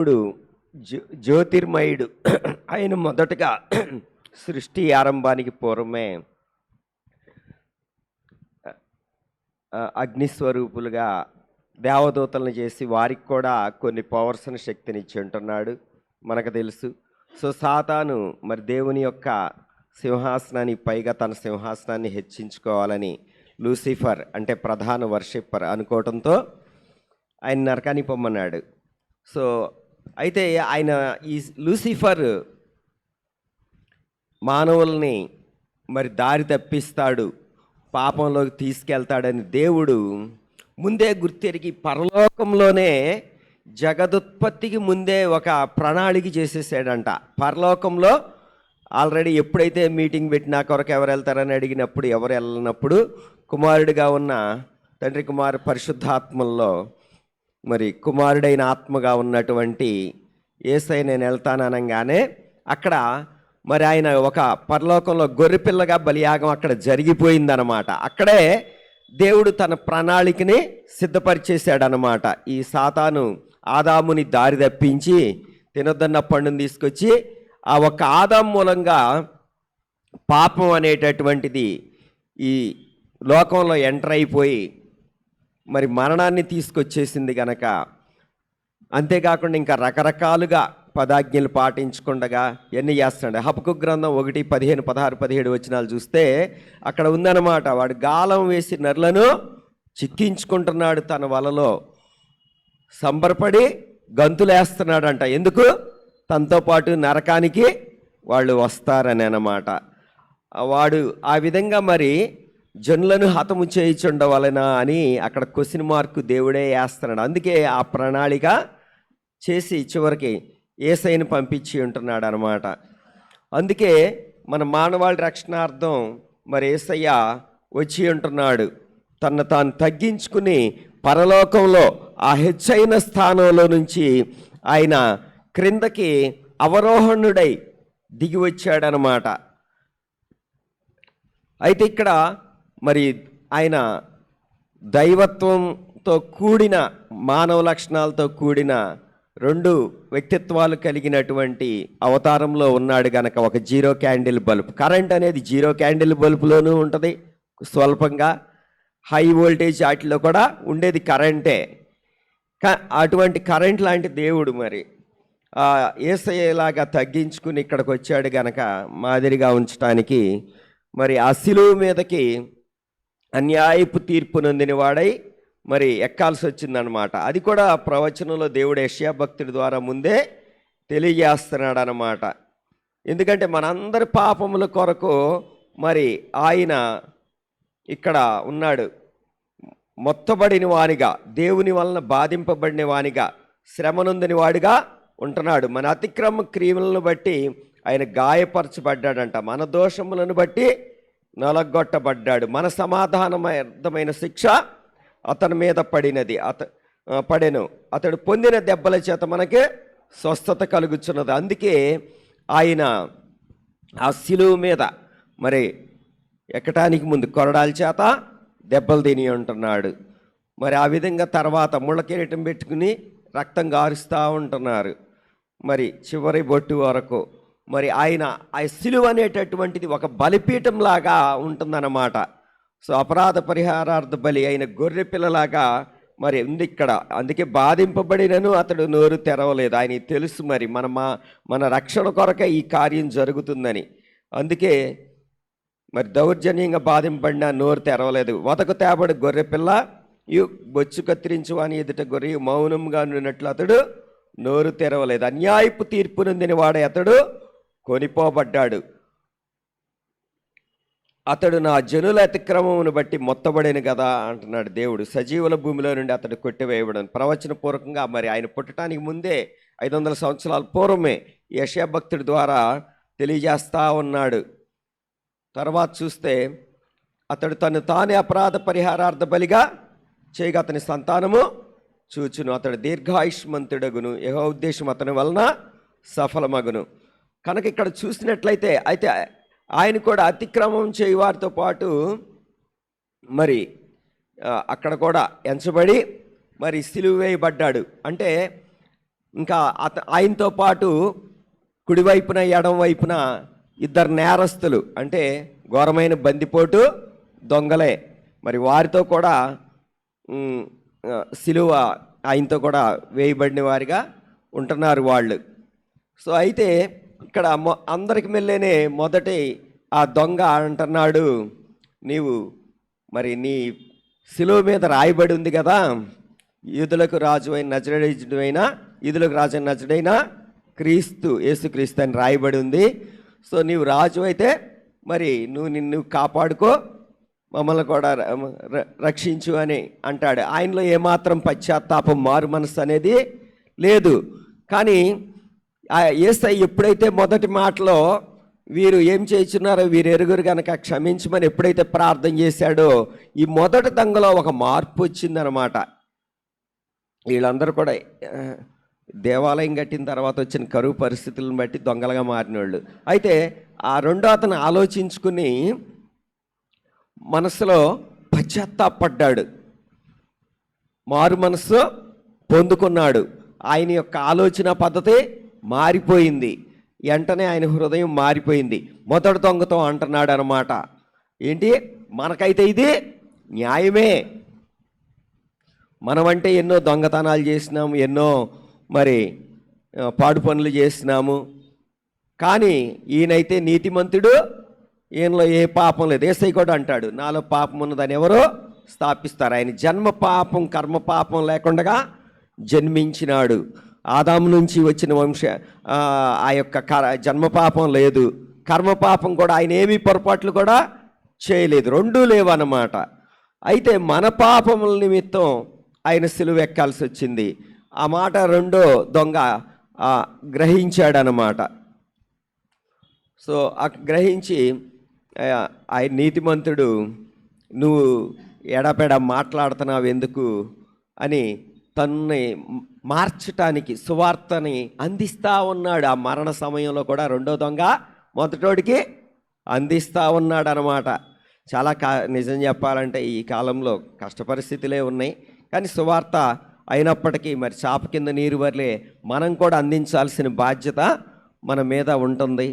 ఇప్పుడు జ్యోతిర్మయుడు ఆయన మొదటగా సృష్టి ఆరంభానికి పూర్వమే అగ్నిస్వరూపులుగా దేవదూతలను చేసి వారికి కూడా కొన్ని పవర్స్ని శక్తినిచ్చి ఉంటున్నాడు మనకు తెలుసు. సో సాతాను మరి దేవుని యొక్క సింహాసనాన్ని పైగా తన సింహాసనాన్ని హెచ్చించుకోవాలని లూసిఫర్ అంటే ప్రధాన వర్షిప్పర్ అనుకోవటంతో ఆయన నరకానికి పొమ్మన్నాడు. సో అయితే ఆయన ఈ లూసిఫర్ మానవుల్ని మరి దారి తప్పిస్తాడు, పాపంలోకి తీసుకెళ్తాడని దేవుడు ముందే గుర్తెరిగి పరలోకంలోనే జగదుత్పత్తికి ముందే ఒక ప్రణాళిక చేసేసాడంట. పరలోకంలో ఆల్రెడీ ఎప్పుడైతే మీటింగ్ పెట్టినా కొరకు ఎవరు వెళ్తారని అడిగినప్పుడు ఎవరు వెళ్ళినప్పుడు కుమారుడిగా ఉన్న తండ్రి కుమారు పరిశుద్ధాత్మల్లో మరి కుమారుడైన ఆత్మగా ఉన్నటువంటి యేసయ్య నేను వెళ్తాననగానే అక్కడ మరి ఆయన ఒక పరలోకంలో గొర్రెపిల్లగా బలియాగం అక్కడ జరిగిపోయిందనమాట. అక్కడే దేవుడు తన ప్రణాళికని సిద్ధపరిచేశాడనమాట. ఈ సాతాను ఆదాముని దారి తప్పించి తినొద్దన్న పండుని తీసుకొచ్చి ఆ ఒక్క ఆదాం మూలంగా పాపం అనేటటువంటిది ఈ లోకంలో ఎంటర్ అయిపోయి మరి మరణాన్ని తీసుకొచ్చేసింది గనక, అంతేకాకుండా ఇంకా రకరకాలుగా పదాజ్ఞలు పాటించకుండా ఎన్ని చేస్తున్నాడు. హబక్కు గ్రంథం 1:15, 16, 17 వచనాలు చూస్తే అక్కడ ఉందన్నమాట. వాడు గాలం వేసి నరులను చిక్కించుకుంటున్నాడు తన వలలో, సంబరపడి గంతులేస్తున్నాడంట. ఎందుకు? తనతో పాటు నరకానికి వాళ్ళు వస్తారని అన్నమాట. వాడు ఆ విధంగా మరి జనులను హతము చేయుచుండవలన అని అక్కడ క్వశ్చన్ మార్కు దేవుడే వేస్తున్నాడు. అందుకే ఆ ప్రణాళిక చేసి చివరికి యేసయ్యను పంపించి ఉంటున్నాడు అనమాట. అందుకే మన మానవాళి రక్షణార్థం మరి యేసయ్య వచ్చి ఉంటున్నాడు. తను తాను తగ్గించుకుని పరలోకంలో ఆ హెచ్చైన స్థానంలో నుంచి ఆయన క్రిందకి అవరోహణుడై దిగి వచ్చాడనమాట. అయితే ఇక్కడ మరి ఆయన దైవత్వంతో కూడిన మానవ లక్షణాలతో కూడిన రెండు వ్యక్తిత్వాలు కలిగినటువంటి అవతారంలో ఉన్నాడు గనక ఒక జీరో క్యాండిల్ బల్బ్. కరెంట్ అనేది జీరో క్యాండిల్ బల్బులోనూ ఉంటుంది స్వల్పంగా, హై వోల్టేజ్ వాటిలో కూడా ఉండేది కరెంటే. అటువంటి కరెంట్ లాంటి దేవుడు మరి యేసయ్యలాగా తగ్గించుకుని ఇక్కడికి వచ్చాడు గనక మాదిరిగా ఉంచడానికి మరి ఆ శిలువ మీదకి అన్యాయపు తీర్పు నొందిన వాడై మరి ఎక్కాల్సి వచ్చిందనమాట. అది కూడా ప్రవచనంలో దేవుడు యెషయా భక్తుడి ద్వారా ముందే తెలియజేస్తున్నాడు అన్నమాట. ఎందుకంటే మనందరి పాపముల కొరకు మరి ఆయన ఇక్కడ ఉన్నాడు. మొత్తబడిన వానిగా, దేవుని వలన బాధింపబడిన వానిగా, శ్రమనొందని వాడిగా ఉంటున్నాడు. మన అతిక్రమ క్రియలను బట్టి ఆయన గాయపరచబడ్డాడంట. మన దోషములను బట్టి నలగొట్టబడ్డాడు. మన సమాధానమైన శిక్ష అతని మీద పడెను. అతడు పొందిన దెబ్బల చేత మనకి స్వస్థత కలుగుచున్నది. అందుకే ఆయన ఆ శిలువ మీద మరి ఎక్కటానికి ముందు కొరడాల చేత దెబ్బలు తిని ఉంటున్నాడు. మరి ఆ విధంగా తర్వాత ముళ్ళ కిరీటం పెట్టుకుని రక్తం గారుస్తూ ఉంటున్నారు మరి చివరి బొట్టు వరకు. మరి ఆయన ఆ శిలువ అనేటటువంటిది ఒక బలిపీఠం లాగా ఉంటుందన్నమాట. సో అపరాధ పరిహారార్థ బలి అయిన గొర్రె పిల్లలాగా మరి ఉంది ఇక్కడ. అందుకే బాధింపబడినను అతడు నోరు తెరవలేదు. ఆయనకి తెలుసు మరి మన రక్షణ కొరకే ఈ కార్యం జరుగుతుందని. అందుకే మరి దౌర్జన్యంగా బాధింపబడిన నోరు తెరవలేదు. వదకు తేబడి గొర్రె పిల్ల బొచ్చు కత్తిరించు అని ఎదుట గొర్రె మౌనంగా ఉన్నట్లు అతడు నోరు తెరవలేదు. అన్యాయపు తీర్పు నొందిన వాడే అతడు కొనిపోబడ్డాడు. అతడు నా జనుల అతిక్రమమును బట్టి మొత్తబడేను కదా అంటున్నాడు దేవుడు. సజీవుల భూమిలో నుండి అతడు కొట్టివేయబడను. ప్రవచన పూర్వకంగా మరి ఆయన పుట్టడానికి ముందే 500 సంవత్సరాల పూర్వమే యెషయా భక్తుడి ద్వారా తెలియజేస్తూ ఉన్నాడు. తర్వాత చూస్తే అతడు తను తానే అపరాధ పరిహారార్థ బలిగా చేయగా అతని సంతానము చూచును. అతడు దీర్ఘాయుష్మంతుడగును. యెహోవా ఉద్దేశం అతని వలన సఫలమగును. కనుక ఇక్కడ చూసినట్లయితే అయితే ఆయన కూడా అతిక్రమం చేయి వారితో పాటు మరి అక్కడ కూడా ఎంచబడి మరి సిలువ వేయబడ్డాడు. అంటే ఇంకా ఆయనతో పాటు కుడివైపున ఎడం వైపున ఇద్దరు నేరస్తులు, అంటే ఘోరమైన బందిపోటు దొంగలే. మరి వారితో కూడా సిలువ ఆయనతో కూడా వేయబడిన వారిగా ఉంటున్నారు వాళ్ళు. సో అయితే ఇక్కడ అందరికి మెల్లేనే మొదటి ఆ దొంగ అంటున్నాడు, నీవు మరి నీ సిలువ మీద రాయబడి ఉంది కదా, యూదులకు రాజు అయిన నజరేయుడైన యూదులకు రాజు అయిన నజరేయుడైన క్రీస్తు, యేసుక్రీస్తు అని రాయబడి ఉంది. సో నీవు రాజు అయితే మరి నిన్ను కాపాడుకో, మమ్మల్ని కూడా రక్షించు అని అంటాడు. ఆయనలో ఏమాత్రం పశ్చాత్తాపం, మారు మనసు అనేది లేదు. కానీ యేసయ్య ఎప్పుడైతే మొదటి మాటలో వీరు ఏం చేస్తున్నారో వీరు ఎరుగురు కనుక క్షమించమని ఎప్పుడైతే ప్రార్థన చేశాడో, ఈ మొదటి దొంగలో ఒక మార్పు వచ్చిందనమాట. వీళ్ళందరూ కూడా దేవాలయం కట్టిన తర్వాత వచ్చిన కరువు పరిస్థితులను బట్టి దొంగలుగా మారిన వాళ్ళు. అయితే ఆ రెండో అతను ఆలోచించుకుని మనసులో పశ్చాత్తాపడ్డాడు, మారు మనసు పొందుకున్నాడు. ఆయన యొక్క ఆలోచన పద్ధతి మారిపోయింది. వెంటనే ఆయన హృదయం మారిపోయింది. మొదటి దొంగతో అంటున్నాడు అనమాట, ఏంటి మనకైతే ఇది న్యాయమే, మనమంటే ఎన్నో దొంగతనాలు చేసినాము, ఎన్నో మరి పాడు పనులు చేసినాము, కానీ ఈయనైతే నీతిమంతుడు, ఈయనలో ఏ పాపం లేదు. యేసయ్య కూడా అంటాడు, నాలో పాపం ఉన్నదని ఎవరో స్థాపిస్తారు. ఆయన జన్మ పాపం కర్మ పాపం లేకుండా జన్మించినాడు. ఆదాము నుంచి వచ్చిన ఆ యొక్క జన్మ పాపం లేదు, కర్మ పాపం కూడా ఆయన ఏమీ పొరపాట్లు కూడా చేయలేదు, రెండూ లేవన్నమాట. అయితే మన పాపముల నిమిత్తం ఆయన సిలువ ఎక్కాల్సి వచ్చింది. ఆ మాట రెండో దొంగ గ్రహించాడనమాట. సో గ్రహించి ఆయన నీతిమంతుడు, నువ్వు ఎడపెడ మాట్లాడుతున్నావు ఎందుకు అని తన్ని మార్చటానికి సువార్తని అందిస్తూ ఉన్నాడు. ఆ మరణ సమయంలో కూడా రెండో దొంగ మొదటోడికి అందిస్తూ ఉన్నాడు అనమాట. చాలా నిజం చెప్పాలంటే ఈ కాలంలో కష్ట పరిస్థితులే ఉన్నాయి, కానీ సువార్త అయినప్పటికీ మరి చాప కింద నీరు వరలే మనం కూడా అందించాల్సిన బాధ్యత మన మీద ఉంటుంది.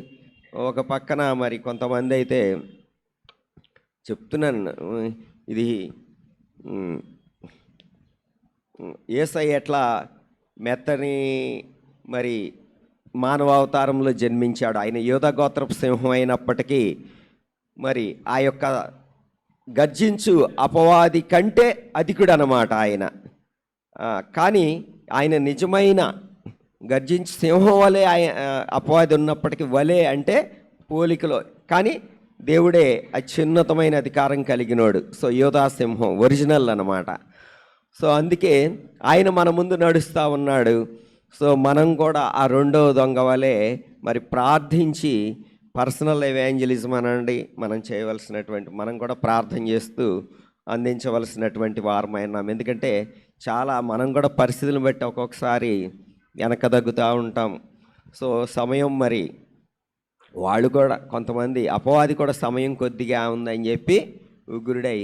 ఒక పక్కన మరి కొంతమంది అయితే చెప్తున్నాను, ఇది యేసయ్య ఎట్లా మెత్తని మరి మానవ అవతారంలో జన్మించాడు. ఆయన యూదా గోత్రపు సింహం అయినప్పటికీ మరి ఆ యొక్క గర్జించు అపవాది కంటే అధికుడు అన్నమాట ఆయన. కానీ ఆయన నిజమైన గర్జించు సింహం వలె అపవాది ఉన్నప్పటికీ వలె అంటే పోలికలో, కానీ దేవుడే అత్యున్నతమైన అధికారం కలిగినోడు. సో యోధా సింహం ఒరిజినల్ అన్నమాట. సో అందుకే ఆయన మన ముందు నడుస్తూ ఉన్నాడు. సో మనం కూడా ఆ రెండో దొంగ వలె మరి ప్రార్థించి పర్సనల్ ఎవాంజలిజం అనండి మనం చేయవలసినటువంటి, మనం కూడా ప్రార్థన చేస్తూ అందించవలసినటువంటి వారమైనాం. ఎందుకంటే చాలా మనం కూడా పరిస్థితులను బట్టి ఒక్కొక్కసారి వెనక తగ్గుతూ ఉంటాం. సో సమయం మరి వాళ్ళు కూడా కొంతమంది అపవాది కూడా సమయం కొద్దిగా ఉందని చెప్పి ఉగ్రుడై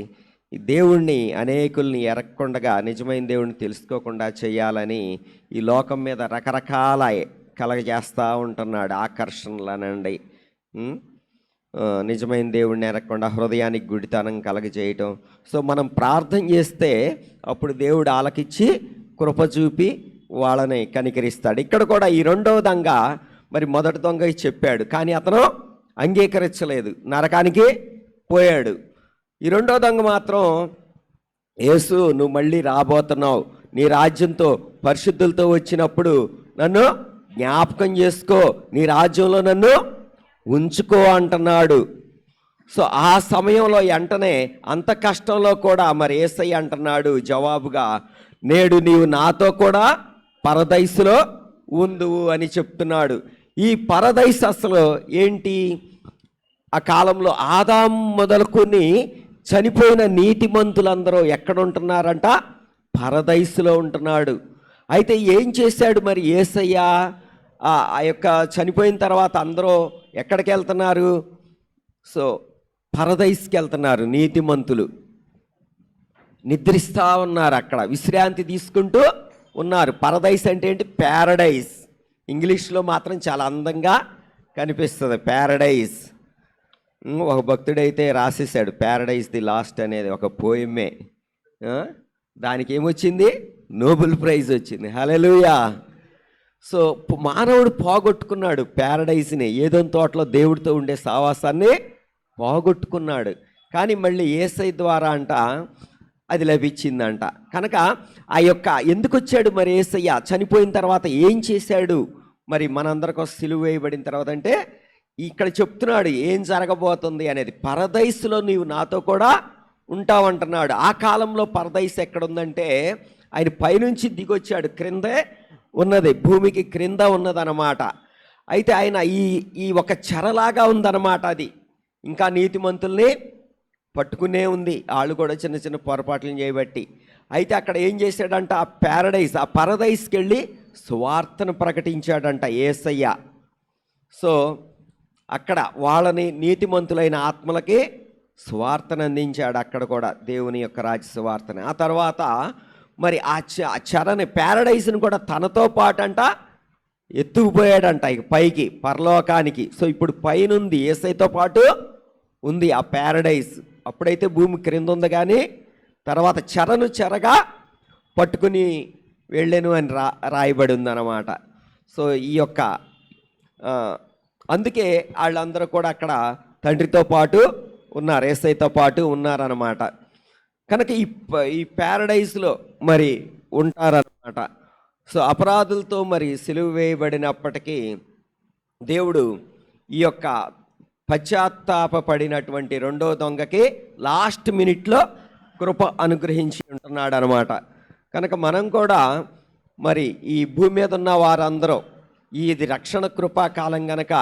దేవుణ్ణి అనేకుల్ని ఎరక్కుండగా నిజమైన దేవుణ్ణి తెలుసుకోకుండా చేయాలని ఈ లోకం మీద రకరకాల కలగజేస్తూ ఉంటున్నాడు. ఆకర్షణలు అనండి, నిజమైన దేవుణ్ణి ఎరగకుండా హృదయానికి గుడితనం కలగజేయటం. సో మనం ప్రార్థన చేస్తే అప్పుడు దేవుడు ఆలకిచ్చి కృప చూపి వాళ్ళని కనికరిస్తాడు. ఇక్కడ కూడా ఈ రెండవ దొంగ మరి మొదటి దొంగకి చెప్పాడు, కానీ అతను అంగీకరించలేదు, నరకానికి పోయాడు. ఈ రెండో దొంగ మాత్రం, యేసు నువ్వు మళ్ళీ రాబోతున్నావు, నీ రాజ్యంతో పరిశుద్ధులతో వచ్చినప్పుడు నన్ను జ్ఞాపకం చేసుకో, నీ రాజ్యంలో నన్ను ఉంచుకో అంటున్నాడు. సో ఆ సమయంలో వెంటనే అంత కష్టంలో కూడా మరి యేసయ్య అంటున్నాడు జవాబుగా, నేడు నీవు నాతో కూడా పరదైసులో ఉందువు అని చెప్తున్నాడు. ఈ పరదైస్ అసలు ఏంటి? ఆ కాలంలో ఆదాం మొదలుకొని చనిపోయిన నీతిమంతులందరూ ఎక్కడ ఉంటున్నారంట? పరదైసులో ఉంటున్నాడు. అయితే ఏం చేశాడు మరి యేసయ్య? ఆ యొక్క చనిపోయిన తర్వాత అందరూ ఎక్కడికి వెళ్తున్నారు? సో పరదైస్కి వెళ్తున్నారు. నీతిమంతులు నిద్రిస్తూ ఉన్నారు, అక్కడ విశ్రాంతి తీసుకుంటూ ఉన్నారు. పరదైస్ అంటే ఏంటి? ప్యారడైజ్. ఇంగ్లీష్లో మాత్రం చాలా అందంగా కనిపిస్తుంది ప్యారడైజ్. ఒక భక్తుడైతే రాసేసాడు ప్యారడైజ్ ది లాస్ట్ అనేది ఒక పోయమే. దానికి ఏమొచ్చింది? నోబెల్ ప్రైజ్ వచ్చింది. హల్లెలూయా. సో మానవుడు పోగొట్టుకున్నాడు ప్యారడైజ్ని. ఏదోని తోటలో దేవుడితో ఉండే సావాసాన్ని పోగొట్టుకున్నాడు. కానీ మళ్ళీ యేసయ్య ద్వారా అంట అది లభించిందంట. కనుక ఆ యొక్క ఎందుకు వచ్చాడు మరి యేసయ్య? చనిపోయిన తర్వాత ఏం చేశాడు మరి మనందరి కోసం సిలువ వేయబడిన తర్వాత అంటే ఇక్కడ చెప్తున్నాడు ఏం జరగబోతుంది అనేది. పరదైస్లో నీవు నాతో కూడా ఉంటావంటున్నాడు. ఆ కాలంలో పరదైస్ ఎక్కడుందంటే ఆయన పైనుంచి దిగొచ్చాడు, క్రిందే ఉన్నది, భూమికి క్రింద ఉన్నదన్నమాట. అయితే ఆయన ఈ ఒక చెరలాగా ఉందన్నమాట. అది ఇంకా నీతిమంతుల్ని పట్టుకునే ఉంది, వాళ్ళు కూడా చిన్న చిన్న పొరపాట్లను చేయబట్టి. అయితే అక్కడ ఏం చేశాడంట? ఆ ప్యారడైస్, ఆ పరదైస్కి వెళ్ళి సువార్తను ప్రకటించాడంట యేసయ్య. సో అక్కడ వాళ్ళని నీతిమంతులైన ఆత్మలకి సువార్తను అందించాడు అక్కడ కూడా, దేవుని యొక్క రాజ్య సువార్తని. ఆ తర్వాత మరి ఆ చెరని ప్యారడైజ్ని కూడా తనతో పాటు అంట ఎత్తుకుపోయాడంట ఇక పైకి, పరలోకానికి. సో ఇప్పుడు పైనుంది, యేసయ్యతో పాటు ఉంది ఆ ప్యారడైజ్. అప్పుడైతే భూమి క్రింద ఉంది, కానీ తర్వాత చెరగా పట్టుకుని వెళ్ళాను అని రాయబడి ఉందన్నమాట. సో ఈ యొక్క అందుకే వాళ్ళందరూ కూడా అక్కడ తండ్రితో పాటు ఉన్నారు, యేసయ్యతో పాటు ఉన్నారన్నమాట. కనుక ఈ ప్యారడైజ్లో మరి ఉంటారన్నమాట. సో అపరాధులతో మరి సిలువ వేయబడినప్పటికీ దేవుడు ఈ యొక్క పశ్చాత్తాపడినటువంటి రెండో దొంగకి లాస్ట్ మినిట్లో కృప అనుగ్రహించి ఉంటున్నాడు అనమాట. కనుక మనం కూడా మరి ఈ భూమి మీద ఉన్న వారందరూ ఇది రక్షణ కృపాకాలం కనుక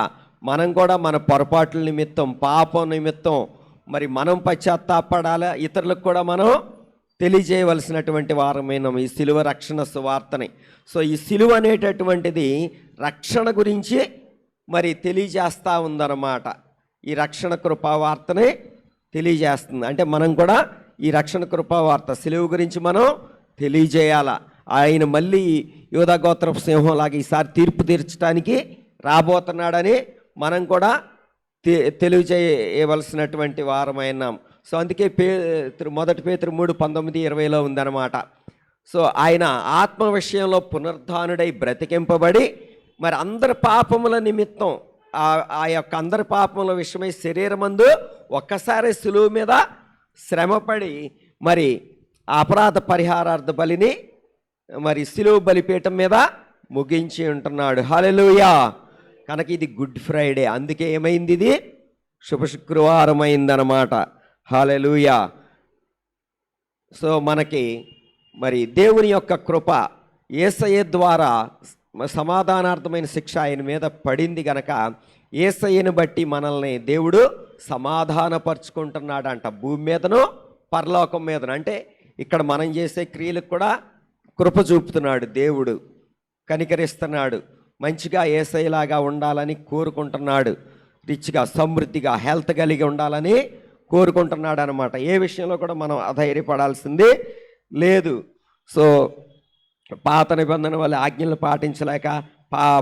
మనం కూడా మన పొరపాట్ల నిమిత్తం, పాపం నిమిత్తం మరి మనం పశ్చాత్తాపడాలి, ఇతరులకు కూడా మనం తెలియజేయవలసినటువంటి వారమైన ఈ సిలువ రక్షణ సువార్తని. సో ఈ సిలువ అనేటటువంటిది రక్షణ గురించి మరి తెలియజేస్తూ ఉందన్నమాట. ఈ రక్షణ కృపావార్తని తెలియజేస్తుంది. అంటే మనం కూడా ఈ రక్షణ కృపావార్త సిలువ గురించి మనం తెలియజేయాల. ఆయన మళ్ళీ యూదా గోత్రపు సింహంలాగా ఈసారి తీర్పు తీర్చడానికి రాబోతున్నాడని మనం కూడా తెలియజేయవలసినటువంటి వారమైనాం. సో అందుకే మొదటి పేతురు 3:19-20 ఉందన్నమాట. సో ఆయన ఆత్మ విషయంలో పునరుద్ధానుడై బ్రతికింపబడి మరి అందరి పాపముల నిమిత్తం ఆ యొక్క అందరి పాపముల విషయమై శరీరమందు ఒక్కసారి సులువు మీద శ్రమపడి మరి అపరాధ పరిహారార్థ బలిని మరి సిలువ బలిపీఠం మీద ముగించి ఉంటున్నాడు. హల్లెలూయా. కనుక ఇది గుడ్ ఫ్రైడే, అందుకే ఏమైంది? ఇది శుభ శుక్రవారం అయిందనమాట. హల్లెలూయా. సో మనకి మరి దేవుని యొక్క కృప యేసయ్య ద్వారా సమాధానార్థమైన శిక్ష ఆయన మీద పడింది గనక యేసయ్యను బట్టి మనల్ని దేవుడు సమాధానపరుచుకుంటున్నాడంట. భూమి మీదను పరలోకం మీదను. అంటే ఇక్కడ మనం చేసే క్రియలకు కూడా కృప చూపుతున్నాడు దేవుడు, కనికరిస్తున్నాడు. మంచిగా యేసయ్యలాగా ఉండాలని కోరుకుంటున్నాడు, రిచ్గా సమృద్ధిగా హెల్త్ కలిగి ఉండాలని కోరుకుంటున్నాడు అనమాట. ఏ విషయంలో కూడా మనం అధైర్యపడాల్సింది లేదు. సో పాత నిబంధన వల్ల ఆజ్ఞలు పాటించలేక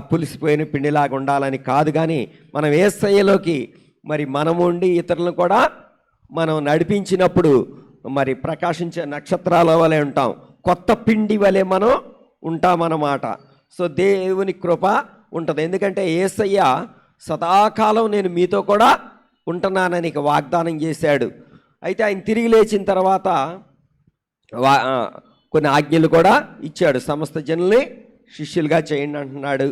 పులిసిపోయిన పిండిలాగా ఉండాలని కాదు, కానీ మనం యేసయ్యలోకి మరి మనం ఉండి ఇతరులను కూడా మనం నడిపించినప్పుడు మరి ప్రకాశించే నక్షత్రాల వలె ఉంటాం, కొత్త పిండి వలె మనం ఉంటామన్నమాట. సో దేవుని కృప ఉంటుంది. ఎందుకంటే యేసయ్య సదాకాలం నేను మీతో కూడా ఉంటున్నానని వాగ్దానం చేశాడు. అయితే ఆయన తిరిగి లేచిన తర్వాత కొన్ని ఆజ్ఞలు కూడా ఇచ్చాడు. సమస్త జనుల్ని శిష్యులుగా చేయండి అంటున్నాడు.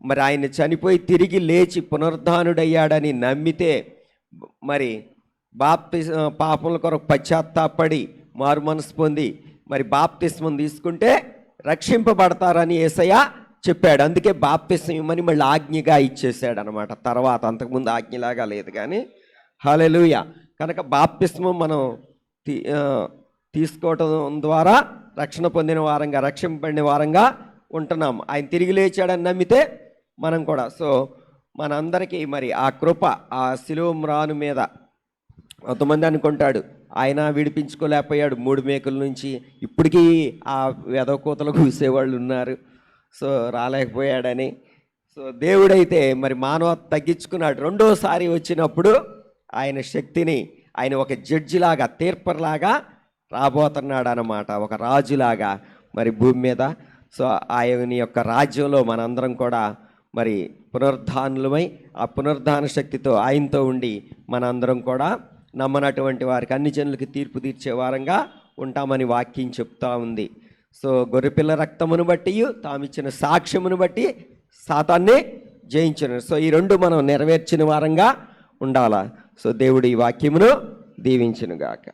మరి ఆయన చనిపోయి తిరిగి లేచి పునరుద్ధానుడయ్యాడని నమ్మితే మరి పాపముల కొరకు పశ్చాత్తాపడి మారు మనసు పొంది మరి బాప్తిస్మం తీసుకుంటే రక్షింపబడతారని యేసయ్య చెప్పాడు. అందుకే బాప్తిస్మం ఇమ్మని మళ్ళీ ఆజ్ఞగా ఇచ్చేసాడు అనమాట. తర్వాత అంతకుముందు ఆజ్ఞలాగా లేదు కానీ. హల్లెలూయా. కనుక బాప్తిస్మం మనం తీసుకోవటం ద్వారా రక్షణ పొందిన వారంగా, రక్షింపబడిన వారంగా ఉంటున్నాం. ఆయన తిరిగి లేచాడని నమ్మితే మనం కూడా. సో మనందరికీ మరి ఆ కృప ఆ శిలువ మ్రాను మీద కొంతమంది అనుకుంటాడు ఆయన విడిపించుకోలేకపోయాడు 3 మేకుల నుంచి, ఇప్పటికీ ఆ వెదకోతలు కూసేవాళ్ళు ఉన్నారు, సో రాలేకపోయాడని. సో దేవుడైతే మరి మానవత తగ్గించుకున్నాడు. రెండోసారి వచ్చినప్పుడు ఆయన శక్తిని, ఆయన ఒక జడ్జిలాగా, తీర్పర్లాగా రాబోతున్నాడు అన్నమాట, ఒక రాజులాగా మరి భూమి మీద. సో ఆయన యొక్క రాజ్యంలో మనందరం కూడా మరి పునరుద్ధానులమై ఆ పునరుద్ధాన శక్తితో ఆయనతో ఉండి మనందరం కూడా నమ్మనటువంటి వారికి, అన్ని జనులకి తీర్పు తీర్చే వారంగా ఉంటామని వాక్యం చెప్తా ఉంది. సో గొర్రెపిల్ల రక్తమును బట్టి, తామిచ్చిన సాక్ష్యమును బట్టి సాతాన్ని జయించను. సో ఈ రెండు మనం నెరవేర్చిన వారంగా ఉండాలా. సో దేవుడు ఈ వాక్యమును దీవించునుగాక.